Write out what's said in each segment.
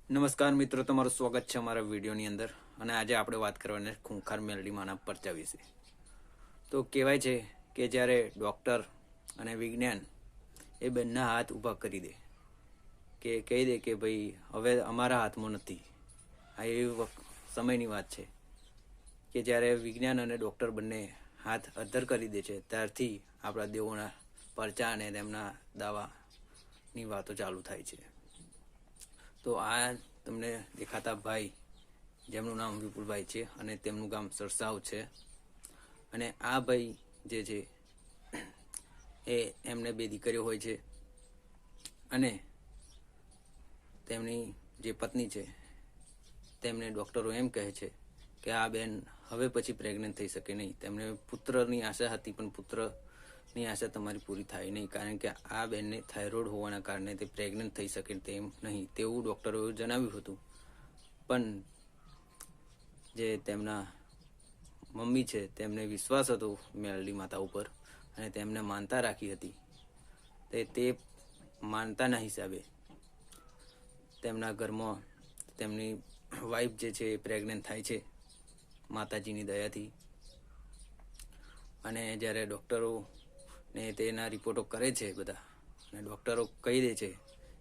નમસ્કાર મિત્રો, તમારું સ્વાગત છે અમારા વિડીયોની અંદર. અને આજે આપણે વાત કરવાના છે ખૂંખાર મેલડીમાંના પરચા વિશે. તો કહેવાય છે કે જ્યારે ડૉક્ટર અને વિજ્ઞાન એ બંને હાથ ઊભા કરી દે, કે કહી દે કે ભાઈ હવે અમારા હાથમાં નથી, આ એવી સમયની વાત છે કે જ્યારે વિજ્ઞાન અને ડૉક્ટર બંને હાથ અદ્ધર કરી દે છે, ત્યારથી આપણા દેવોના પરચા અને તેમના દાવાની વાતો ચાલુ થાય છે. તો આ તમને દેખાતા ભાઈ, જેમનું નામ વિપુલભાઈ છે અને તેમનું ગામ સરસાવ છે. અને આ ભાઈ જે છે એ એમને 2 દીકરીઓ હોય છે અને તેમની જે પત્ની છે તેમને ડૉક્ટરો એમ કહે છે કે આ બેન હવે પછી પ્રેગ્નન્ટ થઈ શકે નહીં. તેમને પુત્રની આશા હતી, પણ પુત્રની આશા તમારી પૂરી થાય નહીં, કારણ કે આ બેનને થાઇરોઇડ હોવાના કારણે તે પ્રેગ્નન્ટ થઈ શકે તેમ નહીં, તેવું ડૉક્ટરોએ જણાવ્યું હતું. પણ જે તેમના મમ્મી છે તેમને વિશ્વાસ હતો મેલડી માતા ઉપર અને તેમને માનતા રાખી હતી. તે માનતાના હિસાબે તેમના ઘરમાં તેમની વાઈફ જે છે એ પ્રેગ્નન્ટ થાય છે માતાજીની દયાથી. અને જ્યારે ડૉક્ટરો ને તેના રિપોર્ટો કરે છે બધા, અને ડૉક્ટરો કહી દે છે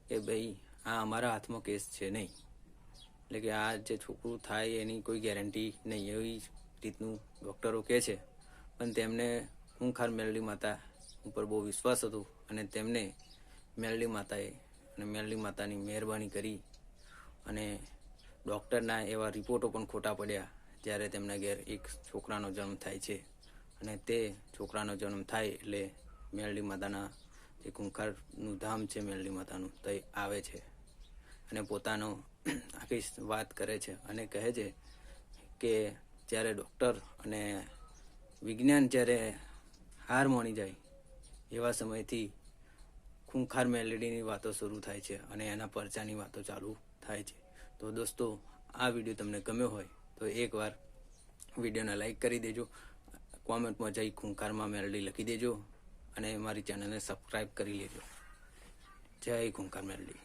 કે ભાઈ આ અમારા હાથમાં કેસ છે નહીં, એટલે કે આ જે છોકરું થાય એની કોઈ ગેરંટી નહીં, એવી રીતનું ડૉક્ટરો કહે છે. પણ તેમને ખૂંખાર મેલડી માતા ઉપર બહુ વિશ્વાસ હતો અને તેમને મેલડી માતાએ અને મેલડી માતાની મહેરબાની કરી અને ડૉક્ટરના એવા રિપોર્ટો પણ ખોટા પડ્યા જ્યારે તેમના ઘેર એક છોકરાનો જન્મ થાય છે. અને તે છોકરાનો જન્મ થાય એટલે મેલડી માતાના જે ખૂંખારનું ધામ છે મેલડી માતાનું, તે આવે છે અને પોતાનો આખી વાત કરે છે અને કહે છે કે જ્યારે ડૉક્ટર અને વિજ્ઞાન જ્યારે હાર માની જાય એવા સમયથી ખૂંખાર મેલડીની વાતો શરૂ થાય છે અને એના પરચાની વાતો ચાલુ થાય છે. તો દોસ્તો, આ વિડીયો તમને ગમ્યો હોય તો એકવાર વિડીયોને લાઈક કરી દેજો, કોમેન્ટમાં જઈ ખૂંખારમાં મેલડી લખી દેજો અને મારી ચેનલને સબસ્ક્રાઈબ કરી લેજો. જય ખૂંખાર મેલડી.